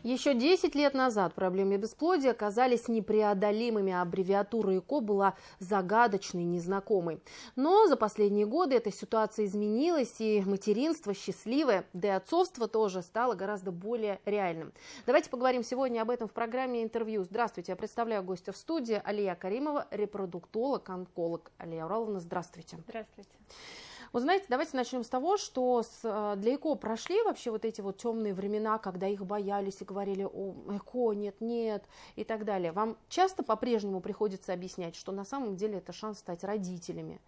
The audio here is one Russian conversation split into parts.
Еще 10 лет назад проблемы бесплодия казались непреодолимыми, а аббревиатура ЭКО была загадочной, незнакомой. Но за последние годы эта ситуация изменилась, и материнство счастливое, да и отцовство тоже стало гораздо более реальным. Давайте поговорим сегодня об этом в программе «Интервью». Здравствуйте, я представляю гостя в студии Алия Каримова, репродуктолог, онколог. Алия Ураловна, здравствуйте. Здравствуйте. Вы знаете, давайте начнем с того, что для ЭКО прошли вообще вот эти вот темные времена, когда их боялись и говорили: о, ЭКО, нет, и так далее. Вам часто по-прежнему приходится объяснять, что на самом деле это шанс стать родителями?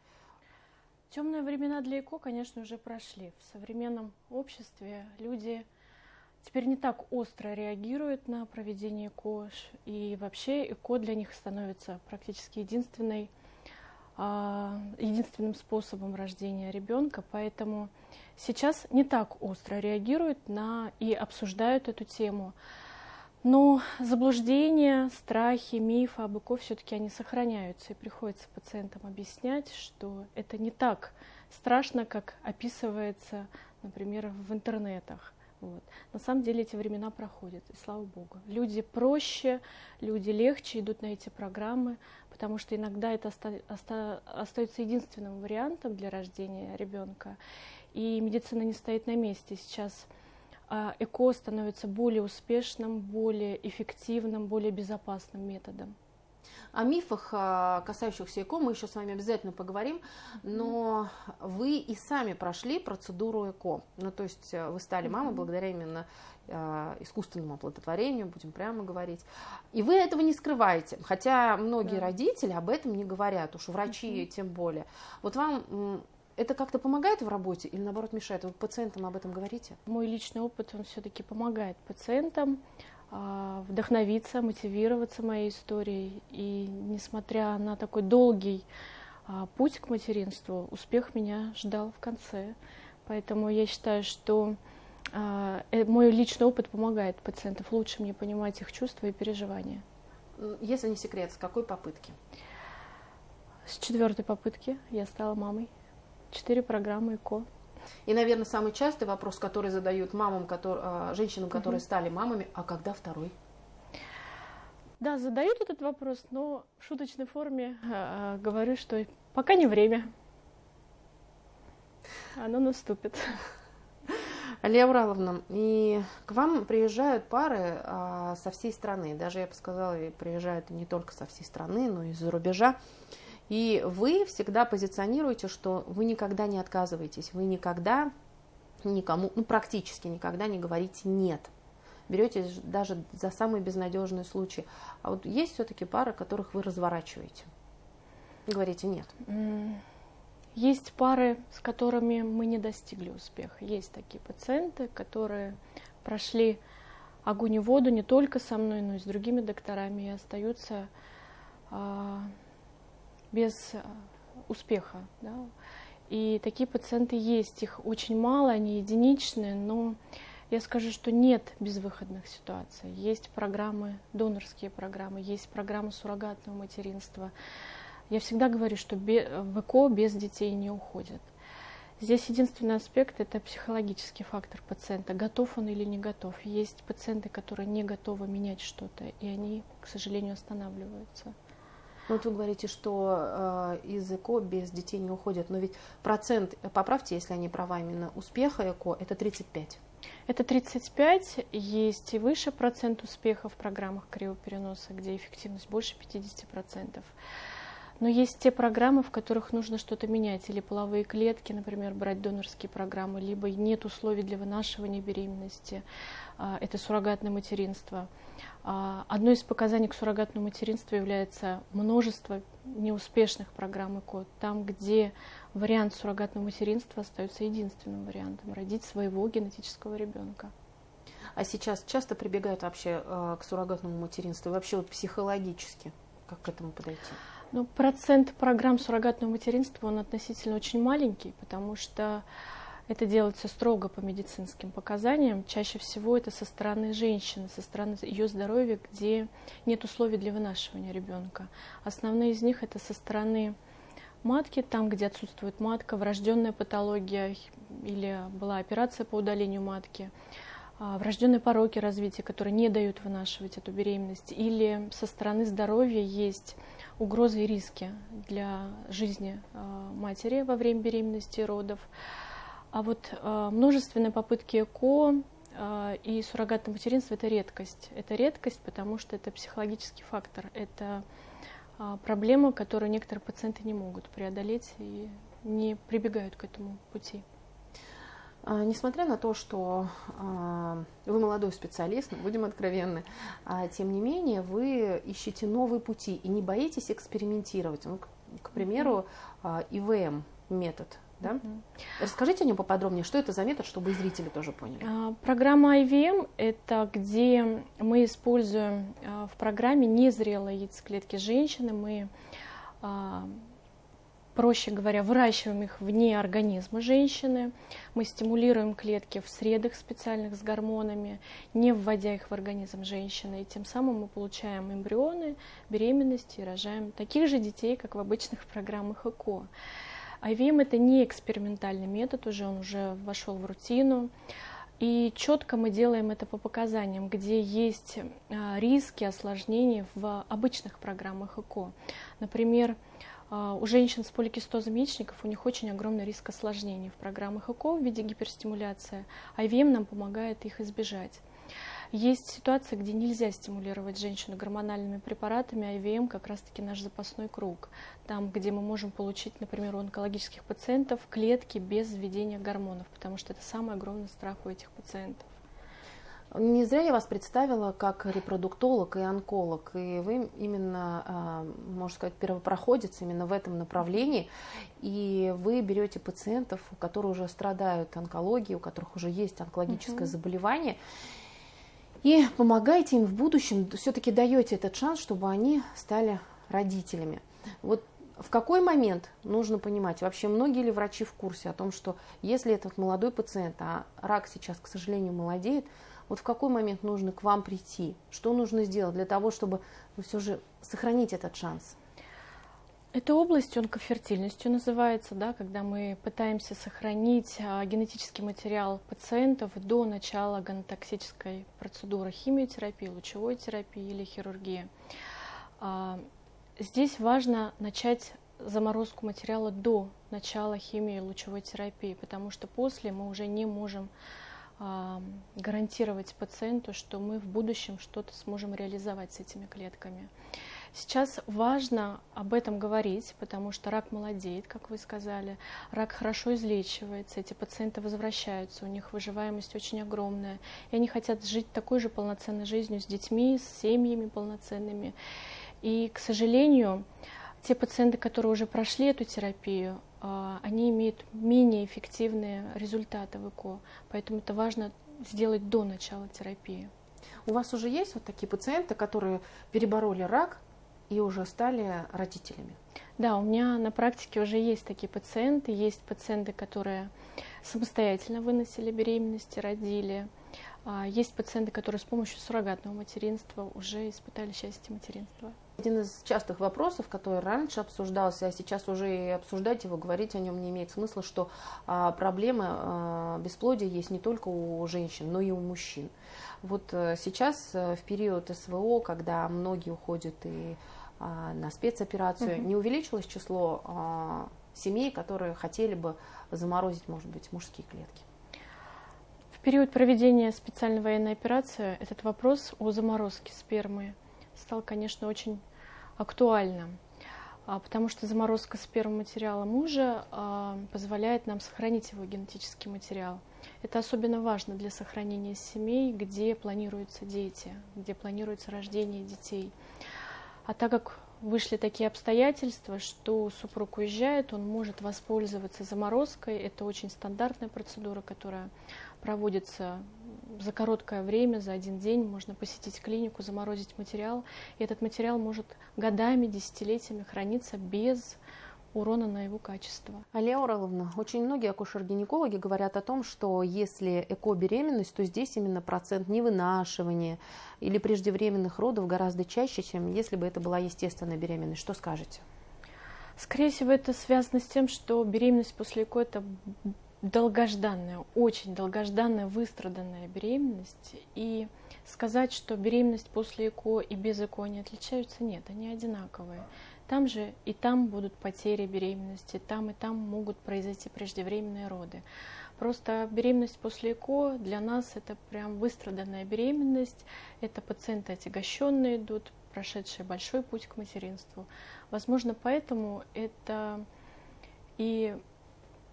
Темные времена для ЭКО, конечно, уже прошли. В современном обществе люди теперь не так остро реагируют на проведение ЭКО, и вообще ЭКО для них становится практически единственным способом рождения ребенка, поэтому сейчас не так остро реагируют и обсуждают эту тему. Но заблуждения, страхи, мифы об ЭКО все-таки они сохраняются, и приходится пациентам объяснять, что это не так страшно, как описывается, например, в интернетах. Вот. На самом деле эти времена проходят, и слава богу. Люди проще, люди легче идут на эти программы, потому что иногда это остается единственным вариантом для рождения ребенка. И медицина не стоит на месте. Сейчас ЭКО становится более успешным, более эффективным, более безопасным методом. О мифах, касающихся ЭКО, мы еще с вами обязательно поговорим, но вы и сами прошли процедуру ЭКО. Ну, то есть вы стали мамой благодаря именно искусственному оплодотворению, будем прямо говорить. И вы этого не скрываете, хотя многие родители об этом не говорят, уж врачи тем более. Вот вам это как-то помогает в работе или наоборот мешает? Вы пациентам об этом говорите? Мой личный опыт, он все-таки помогает пациентам вдохновиться, мотивироваться моей историей. И несмотря на такой долгий путь к материнству, успех меня ждал в конце. Поэтому я считаю, что мой личный опыт помогает пациентам лучше мне понимать их чувства и переживания. Если не секрет, с какой попытки? С 4-й попытки я стала мамой. 4 программы ЭКО. И, наверное, самый частый вопрос, который задают мамам, женщинам, которые стали мамами: а когда второй? Да, задают этот вопрос, но в шуточной форме говорю, что пока не время. Оно наступит. Алия Ураловна, и к вам приезжают пары со всей страны. Даже, я бы сказала, приезжают не только со всей страны, но и из-за рубежа. И вы всегда позиционируете, что вы никогда не отказываетесь, вы никогда никому, практически никогда не говорите «нет». Беретесь даже за самые безнадежные случаи. А вот есть все-таки пары, которых вы разворачиваете и говорите «нет». Есть пары, с которыми мы не достигли успеха. Есть такие пациенты, которые прошли огонь и воду не только со мной, но и с другими докторами и остаются без успеха. Да? И такие пациенты есть, их очень мало, они единичные, но я скажу, что нет безвыходных ситуаций. Есть программы, донорские программы, есть программы суррогатного материнства. Я всегда говорю, что в ЭКО без детей не уходят. Здесь единственный аспект – это психологический фактор пациента, готов он или не готов. Есть пациенты, которые не готовы менять что-то, и они, к сожалению, останавливаются. Вот вы говорите, что из ЭКО без детей не уходят, но ведь процент, поправьте, если я не права, именно успеха ЭКО – это 35. Это 35, есть и выше процент успеха в программах криопереноса, где эффективность больше 50%. Но есть те программы, в которых нужно что-то менять, или половые клетки, например, брать донорские программы, либо нет условий для вынашивания беременности, это суррогатное материнство. Одно из показаний к суррогатному материнству является множество неуспешных программ ЭКО, там, где вариант суррогатного материнства остается единственным вариантом – родить своего генетического ребенка. А сейчас часто прибегают вообще к суррогатному материнству, и вообще вот психологически, как к этому подойти? Ну, процент программ суррогатного материнства, он относительно очень маленький, потому что это делается строго по медицинским показаниям. Чаще всего это со стороны женщины, со стороны ее здоровья, где нет условий для вынашивания ребенка. Основные из них это со стороны матки, там, где отсутствует матка, врожденная патология или была операция по удалению матки. врожденные пороки развития, которые не дают вынашивать эту беременность, или со стороны здоровья есть угрозы и риски для жизни матери во время беременности и родов. А вот множественные попытки ЭКО и суррогатное материнство – это редкость. Это редкость, потому что это психологический фактор. Это проблема, которую некоторые пациенты не могут преодолеть и не прибегают к этому пути. Несмотря на то, что вы молодой специалист, будем откровенны, тем не менее вы ищете новые пути и не боитесь экспериментировать. Ну, к примеру, ИВМ метод. Да? Расскажите о нем поподробнее, что это за метод, чтобы и зрители тоже поняли. Программа IVM – это где мы используем в программе незрелые яйцеклетки женщины, мы, проще говоря, выращиваем их вне организма женщины, мы стимулируем клетки в средах специальных с гормонами, не вводя их в организм женщины, и тем самым мы получаем эмбрионы, беременности и рожаем таких же детей, как в обычных программах ЭКО. IVM – это не экспериментальный метод, он уже вошел в рутину. И четко мы делаем это по показаниям, где есть риски осложнений в обычных программах ЭКО. Например, у женщин с поликистозом яичников у них очень огромный риск осложнений в программах ЭКО в виде гиперстимуляции. IVM нам помогает их избежать. Есть ситуации, где нельзя стимулировать женщину гормональными препаратами, а IVM как раз-таки наш запасной круг. Там, где мы можем получить, например, у онкологических пациентов клетки без введения гормонов, потому что это самый огромный страх у этих пациентов. Не зря я вас представила как репродуктолог и онколог, и вы именно, можно сказать, первопроходец именно в этом направлении, и вы берете пациентов, которые уже страдают онкологией, у которых уже есть онкологическое заболевание, и помогаете им в будущем, все-таки даете этот шанс, чтобы они стали родителями. Вот в какой момент нужно понимать, вообще многие ли врачи в курсе о том, что если этот молодой пациент, а рак сейчас, к сожалению, молодеет, вот в какой момент нужно к вам прийти? Что нужно сделать для того, чтобы все же сохранить этот шанс? Эта область онкофертильностью называется, да, когда мы пытаемся сохранить генетический материал пациентов до начала гонотоксической процедуры химиотерапии, лучевой терапии или хирургии. Здесь важно начать заморозку материала до начала химии и лучевой терапии, потому что после мы уже не можем гарантировать пациенту, что мы в будущем что-то сможем реализовать с этими клетками. Сейчас важно об этом говорить, потому что рак молодеет, как вы сказали, рак хорошо излечивается, эти пациенты возвращаются, у них выживаемость очень огромная, и они хотят жить такой же полноценной жизнью с детьми, с семьями полноценными. И, к сожалению, те пациенты, которые уже прошли эту терапию, они имеют менее эффективные результаты в ЭКО, поэтому это важно сделать до начала терапии. У вас уже есть вот такие пациенты, которые перебороли рак и уже стали родителями? Да, у меня на практике уже есть такие пациенты, которые самостоятельно выносили беременность и родили. Есть пациенты, которые с помощью суррогатного материнства уже испытали счастье материнства. Один из частых вопросов, который раньше обсуждался, а сейчас уже и обсуждать его, говорить о нем не имеет смысла, что проблемы бесплодия есть не только у женщин, но и у мужчин. Вот сейчас в период СВО, когда многие уходят и на спецоперацию, не увеличилось число семей, которые хотели бы заморозить, может быть, мужские клетки? В период проведения специальной военной операции этот вопрос о заморозке спермы стал, конечно, очень актуальным, потому что заморозка спермоматериала мужа позволяет нам сохранить его генетический материал. Это особенно важно для сохранения семей, где планируются дети, где планируется рождение детей. А так как вышли такие обстоятельства, что супруг уезжает, он может воспользоваться заморозкой. Это очень стандартная процедура, которая проводится за короткое время, за один день. Можно посетить клинику, заморозить материал. И этот материал может годами, десятилетиями храниться без урона на его качество. Алия Ураловна, очень многие акушер-гинекологи говорят о том, что если эко-беременность, то здесь именно процент невынашивания или преждевременных родов гораздо чаще, чем если бы это была естественная беременность. Что скажете? Скорее всего, это связано с тем, что беременность после ЭКО – это долгожданная, очень долгожданная, выстраданная беременность. И сказать, что беременность после ЭКО и без ЭКО не отличаются, нет, они одинаковые. Там же и там будут потери беременности, там и там могут произойти преждевременные роды. Просто беременность после ЭКО для нас это прям выстраданная беременность, это пациенты отягощенные идут, прошедшие большой путь к материнству. Возможно, поэтому это и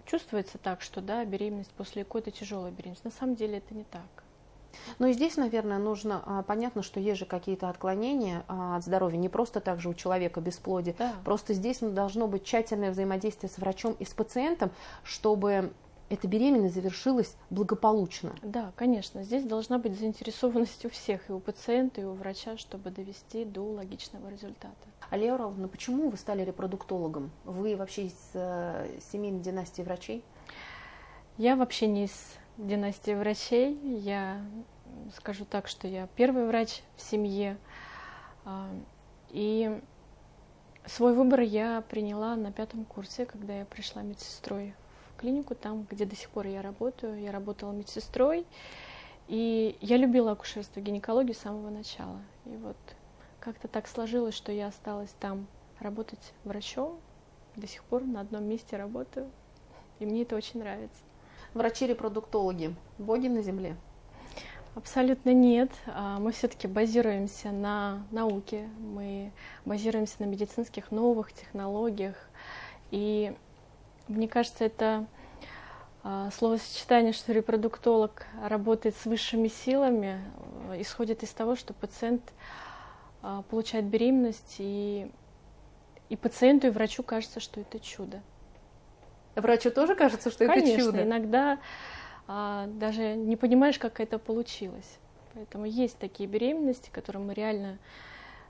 чувствуется так, что да, беременность после ЭКО это тяжелая беременность. На самом деле это не так. Ну и здесь, наверное, нужно, понятно, что есть же какие-то отклонения от здоровья, не просто так же у человека бесплодие, Да. просто здесь должно быть тщательное взаимодействие с врачом и с пациентом, чтобы эта беременность завершилась благополучно. Да, конечно, здесь должна быть заинтересованность у всех, и у пациента, и у врача, чтобы довести до логичного результата. Алия Ураловна, почему вы стали репродуктологом? Вы вообще из семейной династии врачей? Я вообще не из династии врачей. Я скажу так, что я первый врач в семье. И свой выбор я приняла на 5-м курсе, когда я пришла медсестрой в клинику, там, где до сих пор я работаю. Я работала медсестрой, и я любила акушерство и гинекологию с самого начала. И вот как-то так сложилось, что я осталась там работать врачом. До сих пор на одном месте работаю, и мне это очень нравится. Врачи-репродуктологи, боги на земле? Абсолютно нет. Мы все-таки базируемся на науке, мы базируемся на медицинских новых технологиях. И мне кажется, это словосочетание, что репродуктолог работает с высшими силами, исходит из того, что пациент получает беременность, и пациенту, и врачу кажется, что это чудо. Врачу тоже кажется, что Конечно, это чудо? иногда даже не понимаешь, как это получилось. Поэтому есть такие беременности, которым мы реально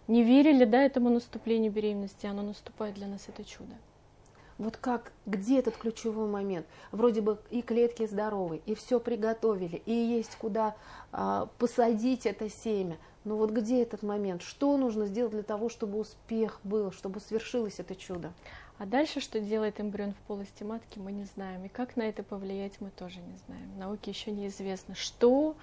не верили, да, этому наступлению беременности, оно наступает для нас, это чудо. Вот как, где этот ключевой момент? Вроде бы и клетки здоровы, и все приготовили, и есть куда посадить это семя. Но вот где этот момент? Что нужно сделать для того, чтобы успех был, чтобы свершилось это чудо? А дальше, что делает эмбрион в полости матки, мы не знаем. И как на это повлиять, мы тоже не знаем. Науке еще неизвестно, что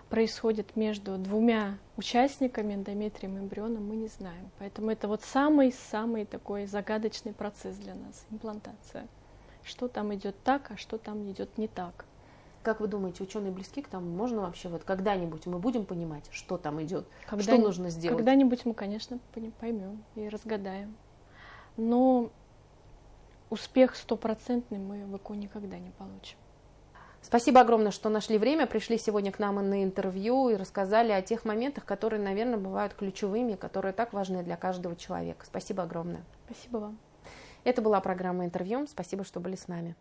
происходит между двумя участниками, эндометрием и эмбрионом, мы не знаем. Поэтому это вот самый-самый такой загадочный процесс для нас, имплантация. Что там идет так, а что там идет не так. Как вы думаете, ученые близки к тому? Можно вообще вот когда-нибудь мы будем понимать, что там идет, что нужно сделать? Когда-нибудь мы, конечно, поймем и разгадаем. Но успех стопроцентный мы в ЭКО никогда не получим. Спасибо огромное, что нашли время, пришли сегодня к нам на интервью и рассказали о тех моментах, которые, наверное, бывают ключевыми, которые так важны для каждого человека. Спасибо огромное. Спасибо вам. Это была программа «Интервью». Спасибо, что были с нами.